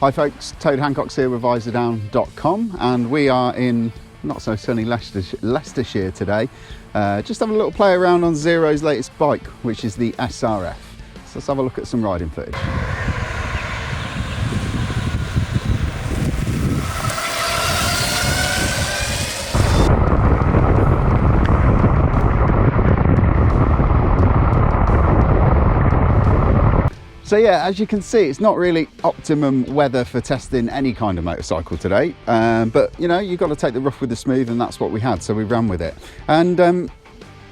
Hi folks, Toad Hancock's here with Visordown.com, and we are in not so sunny Leicestershire today, just having a little play around on Zero's latest bike, which is the SRF. So let's have a look at some riding footage. So yeah, as you can see, it's not really optimum weather for testing any kind of motorcycle today, but you know, you've got to take the rough with the smooth, and that's what we had, so we ran with it. And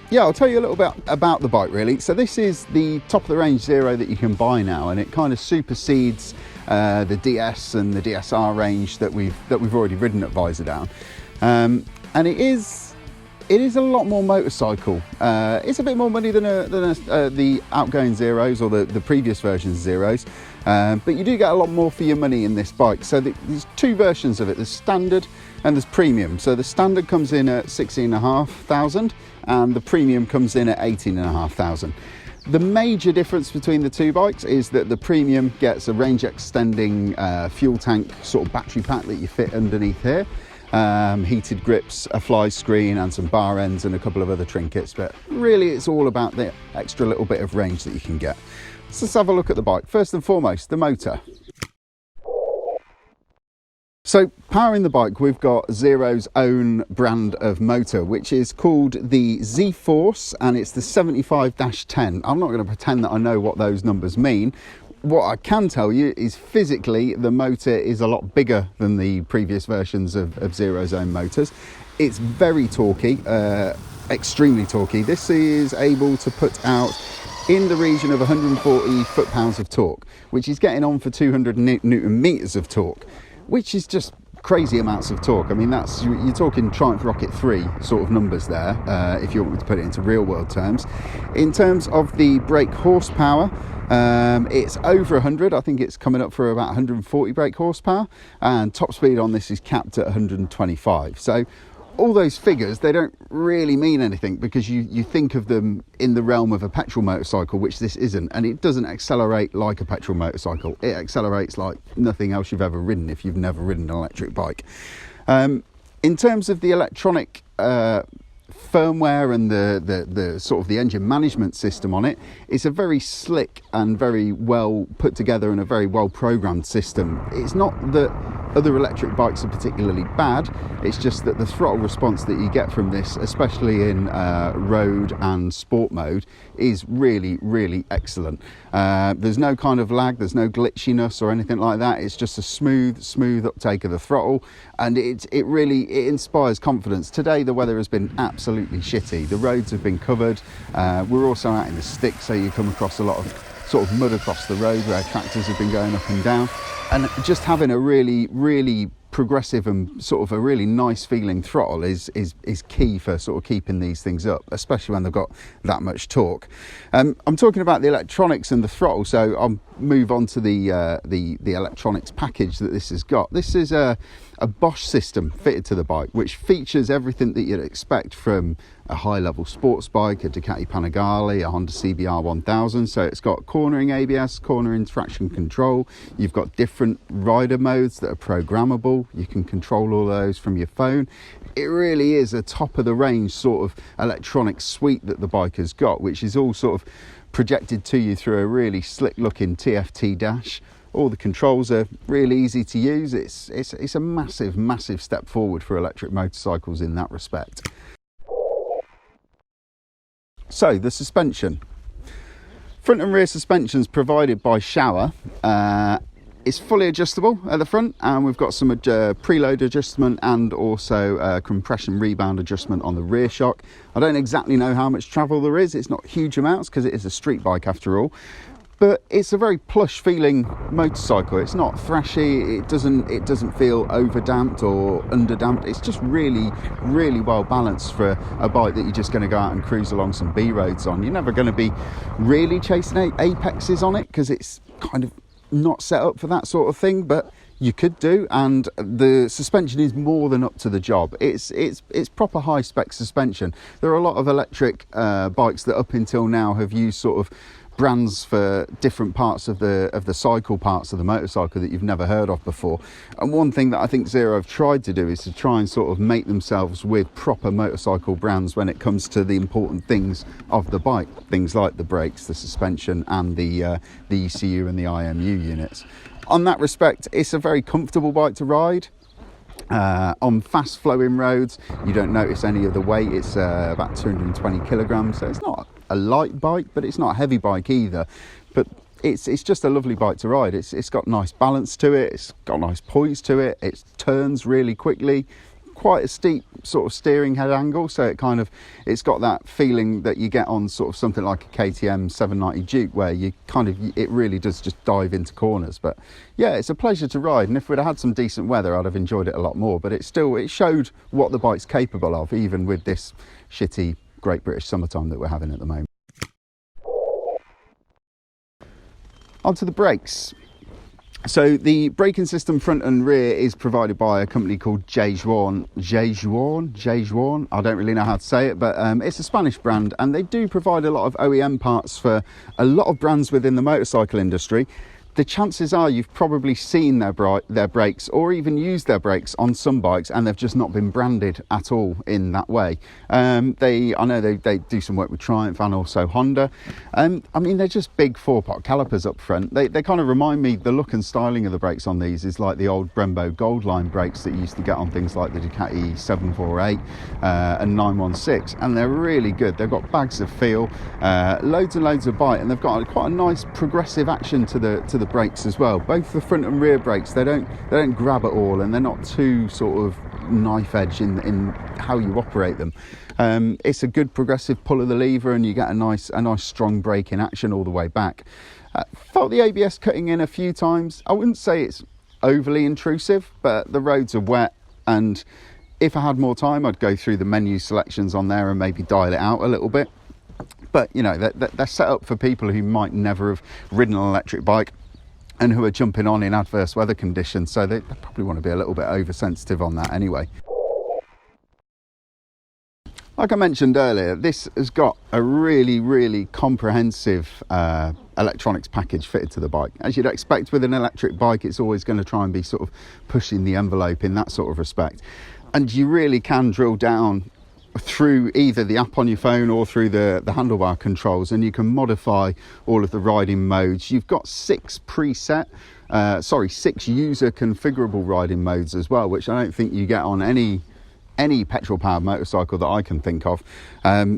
yeah, I'll tell you a little bit about the bike really. So this is the top of the range Zero that you can buy now, and it kind of supersedes the DS and the DSR range that we've already ridden at Visordown. And it is a lot more motorcycle. It's a bit more money than the outgoing Zeros or the previous versions of Zeros, but you do get a lot more for your money in this bike. So there's two versions of it. There's standard and there's premium. So the standard comes in at 16,500 and the premium comes in at 18,500. The major difference between the two bikes is that the premium gets a range extending fuel tank sort of battery pack that you fit underneath here. Heated grips, a fly screen and some bar ends and a couple of other trinkets, but really it's all about the extra little bit of range that you can get. So let's have a look at the bike. First and foremost, the motor. So powering the bike, we've got Zero's own brand of motor, which is called the Z-Force, and it's the 75-10. I'm not going to pretend that I know what those numbers mean. What I can tell you is physically the motor is a lot bigger than the previous versions of Zero's own motors. It's very torquey, extremely torquey. This is able to put out in the region of 140 foot-pounds of torque, which is getting on for 200 newton meters of torque, which is just crazy amounts of torque. I mean, you're talking Triumph Rocket 3 sort of numbers there, if you want me to put it into real world terms. In terms of the brake horsepower, it's over 100. I think it's coming up for about 140 brake horsepower, and top speed on this is capped at 125. So all those figures, they don't really mean anything because you think of them in the realm of a petrol motorcycle, which this isn't, and it doesn't accelerate like a petrol motorcycle. It accelerates like nothing else you've ever ridden if you've never ridden an electric bike. In terms of the electronic firmware and the sort of the engine management system on it, it's a very slick and very well put together and a very well programmed system. It's not that other electric bikes are particularly bad, it's just that the throttle response that you get from this, especially in road and sport mode, is really excellent. There's no kind of lag, there's no glitchiness or anything like that. It's just a smooth uptake of the throttle, and it inspires confidence. Today the weather has been absolutely shitty. The roads have been covered. We're also out in the sticks, so you come across a lot of sort of mud across the road where tractors have been going up and down, and just having a really progressive and sort of a really nice feeling throttle is key for sort of keeping these things up, especially when they've got that much torque. I'm talking about the electronics and the throttle, so I'll move on to the electronics package that this has got. This is a Bosch system fitted to the bike, which features everything that you'd expect from a high-level sports bike, a Ducati Panigale, a Honda CBR 1000. So it's got cornering ABS, cornering traction control. You've got different rider modes that are programmable. You can control all those from your phone. It really is a top-of-the-range sort of electronic suite that the bike has got, which is all sort of projected to you through a really slick-looking TFT dash. All the controls are really easy to use. It's a massive step forward for electric motorcycles in that respect. So the suspension. Front and rear suspensions provided by Shower. It's fully adjustable at the front, and we've got some preload adjustment and also compression rebound adjustment on the rear shock. I don't exactly know how much travel there is. It's not huge amounts because it is a street bike after all. But it's a very plush feeling motorcycle. It's not thrashy. It doesn't feel overdamped or underdamped. It's just really well balanced for a bike that you're just going to go out and cruise along some B roads on. You're never going to be really chasing apexes on it because it's kind of not set up for that sort of thing, but you could do, and the suspension is more than up to the job. It's proper high spec suspension. There are a lot of electric bikes that up until now have used sort of brands for different parts of the cycle parts of the motorcycle that you've never heard of before. And one thing that I think Zero have tried to do is to try and sort of make themselves with proper motorcycle brands when it comes to the important things of the bike, things like the brakes, the suspension, and the ECU and the IMU units. On that respect, it's a very comfortable bike to ride. On fast flowing roads, you don't notice any of the weight. It's about 220 kilograms, so it's not a light bike, but it's not a heavy bike either. But it's just a lovely bike to ride. It's got nice balance to it, it's got nice poise to it, it turns really quickly, quite a steep sort of steering head angle, so it's got that feeling that you get on sort of something like a KTM 790 Duke, where it really does just dive into corners. But yeah, it's a pleasure to ride, and if we'd have had some decent weather, I'd have enjoyed it a lot more. But it showed what the bike's capable of, even with this shitty Great British summertime that we're having at the moment. Onto the brakes. So the braking system front and rear is provided by a company called Jejuan. I don't really know how to say it, but it's a Spanish brand, and they do provide a lot of OEM parts for a lot of brands within the motorcycle industry. The chances are you've probably seen their brakes or even used their brakes on some bikes, and they've just not been branded at all in that way. I know they do some work with Triumph and also Honda. I mean, they're just big 4-pot calipers up front. They kind of remind me, the look and styling of the brakes on these is like the old Brembo Goldline brakes that you used to get on things like the Ducati 748 and 916, and they're really good. They've got bags of feel, loads and loads of bite, and they've got quite a nice progressive action to the brakes as well. Both the front and rear brakes, they don't grab at all, and they're not too sort of knife edge in how you operate them. It's a good progressive pull of the lever, and you get a nice strong braking action all the way back. Felt the ABS cutting in a few times. I wouldn't say it's overly intrusive, but the roads are wet, and if I had more time, I'd go through the menu selections on there and maybe dial it out a little bit. But you know, they're set up for people who might never have ridden an electric bike and who are jumping on in adverse weather conditions, so they probably want to be a little bit oversensitive on that anyway. Like I mentioned earlier, this has got a really comprehensive electronics package fitted to the bike. As you'd expect with an electric bike, it's always going to try and be sort of pushing the envelope in that sort of respect, and you really can drill down through either the app on your phone or through the handlebar controls, and you can modify all of the riding modes. You've got 6 user configurable riding modes as well, which I don't think you get on any petrol powered motorcycle that I can think of.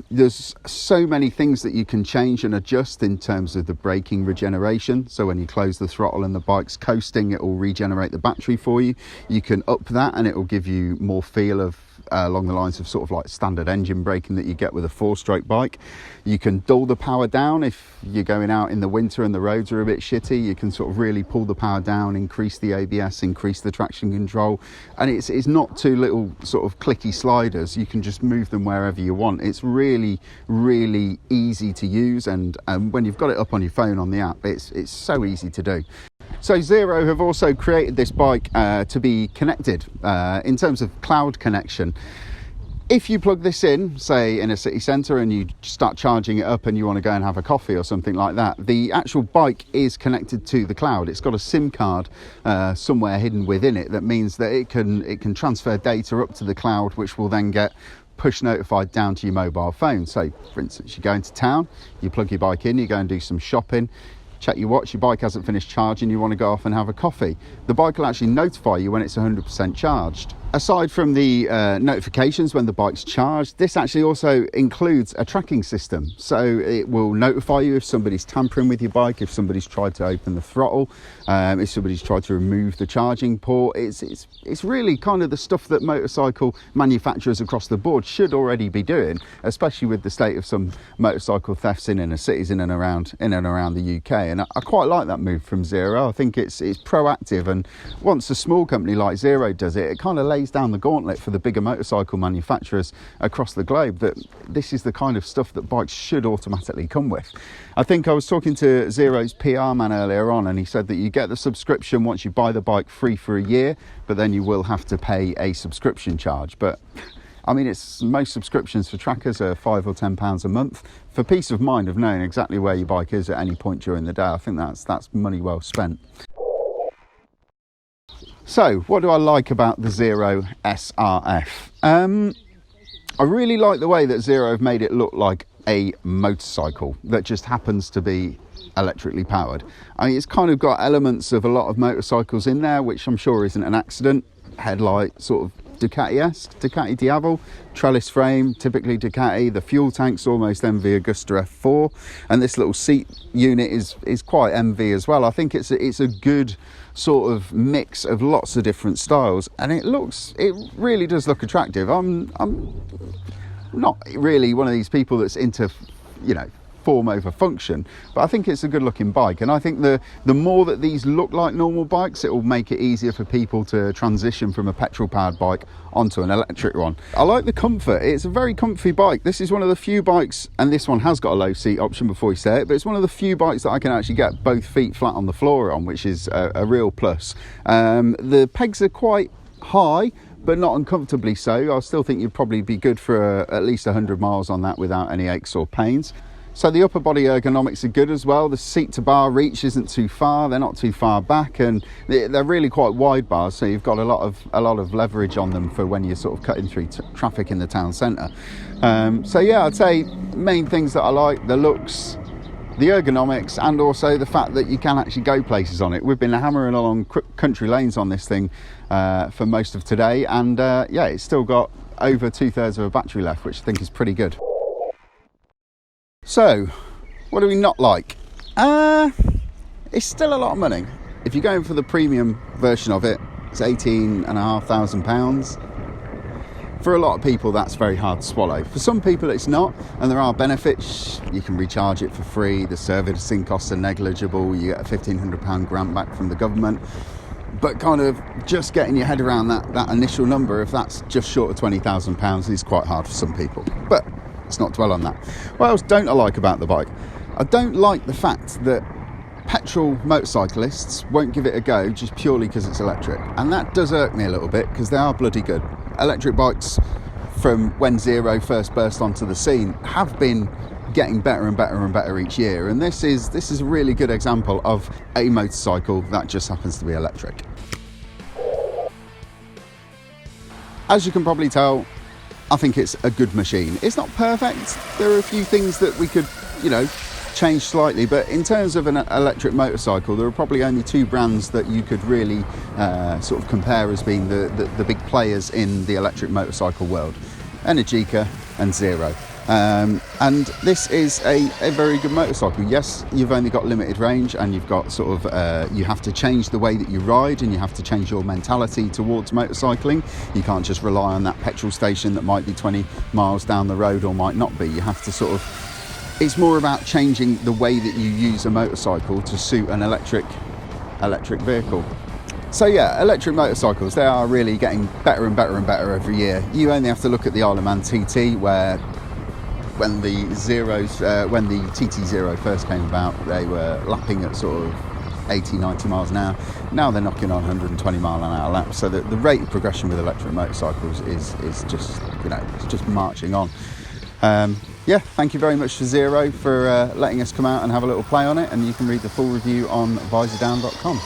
There's so many things that you can change and adjust in terms of the braking regeneration. So when you close the throttle and the bike's coasting, it will regenerate the battery for you. You can up that and it will give you more feel of along the lines of sort of like standard engine braking that you get with a 4-stroke bike. You can dull the power down if you're going out in the winter and the roads are a bit shitty. You can sort of really pull the power down, increase the ABS, increase the traction control, and it's not two little sort of clicky sliders. You can just move them wherever you want. It's really easy to use, and when you've got it up on your phone on the app, it's so easy to do. So Zero have also created this bike to be connected in terms of cloud connection. If you plug this in, say in a city centre, and you start charging it up and you want to go and have a coffee or something like that, the actual bike is connected to the cloud. It's got a SIM card somewhere hidden within it that means that it can transfer data up to the cloud, which will then get push notified down to your mobile phone. So for instance, you go into town, you plug your bike in, you go and do some shopping, check your watch, your bike hasn't finished charging, you want to go off and have a coffee. The bike will actually notify you when it's 100% charged. Aside from the notifications when the bike's charged, this actually also includes a tracking system. So it will notify you if somebody's tampering with your bike, if somebody's tried to open the throttle, if somebody's tried to remove the charging port. It's really kind of the stuff that motorcycle manufacturers across the board should already be doing, especially with the state of some motorcycle thefts in inner cities in and around the UK. And I quite like that move from Zero. I think it's proactive, and once a small company like Zero does it, it kind of lays down the gauntlet for the bigger motorcycle manufacturers across the globe that this is the kind of stuff that bikes should automatically come with. I think I was talking to Zero's PR man earlier on, and he said that you get the subscription once you buy the bike free for a year, but then you will have to pay a subscription charge. But I mean, most subscriptions for trackers are £5 or £10 a month. For peace of mind of knowing exactly where your bike is at any point during the day, I think that's money well spent. So, what do I like about the Zero SRF? I really like the way that Zero have made it look like a motorcycle that just happens to be electrically powered. I mean, it's kind of got elements of a lot of motorcycles in there, which I'm sure isn't an accident. Headlight, sort of Ducati-esque, Ducati Diavol, trellis frame, typically Ducati. The fuel tank's almost MV Agusta F4, and this little seat unit is quite MV as well. I think it's a good sort of mix of lots of different styles, and it really does look attractive. I'm not really one of these people that's into, you know, form over function, but I think it's a good looking bike, and I think the more that these look like normal bikes, it will make it easier for people to transition from a petrol powered bike onto an electric one. I like the comfort. It's a very comfy bike. This is one of the few bikes, and this one has got a low seat option before we say it, but it's one of the few bikes that I can actually get both feet flat on the floor on, which is a real plus. The pegs are quite high, but not uncomfortably so. I still think you'd probably be good for at least 100 miles on that without any aches or pains. So the upper body ergonomics are good as well. The seat to bar reach isn't too far, they're not too far back, and they're really quite wide bars, so you've got a lot of leverage on them for when you're sort of cutting through traffic in the town centre. So yeah, I'd say main things that I like: the looks, the ergonomics, and also the fact that you can actually go places on it. We've been hammering along country lanes on this thing for most of today, and yeah, it's still got over 2/3 of a battery left, which I think is pretty good. So, what do we not like? It's still a lot of money. If you're going for the premium version of it, it's £18,500. For a lot of people, that's very hard to swallow. For some people, it's not, and there are benefits. You can recharge it for free. The servicing costs are negligible. You get a £1,500 grant back from the government. But kind of just getting your head around that initial number, if that's just short of £20,000, is quite hard for some people. But let's not dwell on that. What else don't I like about the bike? I don't like the fact that petrol motorcyclists won't give it a go just purely because it's electric, and that does irk me a little bit, because they are bloody good. Electric bikes, from when Zero first burst onto the scene, have been getting better and better and better each year, and this is a really good example of a motorcycle that just happens to be electric. As you can probably tell, I think it's a good machine. It's not perfect. There are a few things that we could, you know, change slightly, but in terms of an electric motorcycle, there are probably only two brands that you could really sort of compare as being the big players in the electric motorcycle world: Energica and Zero. And this is a very good motorcycle. Yes, you've only got limited range, and you've got sort of you have to change the way that you ride, and you have to change your mentality towards motorcycling. You can't just rely on that petrol station that might be 20 miles down the road or might not be. You have to sort of, it's more about changing the way that you use a motorcycle to suit an electric vehicle. So yeah, electric motorcycles, they are really getting better and better and better every year. You only have to look at the Isle of Man TT, where when the TT0 first came about, they were lapping at sort of 80, 90 miles an hour. Now they're knocking on 120 mile an hour laps. So the rate of progression with electric motorcycles is just, you know, it's just marching on. Yeah, thank you very much to Zero for letting us come out and have a little play on it, and you can read the full review on Visordown.com.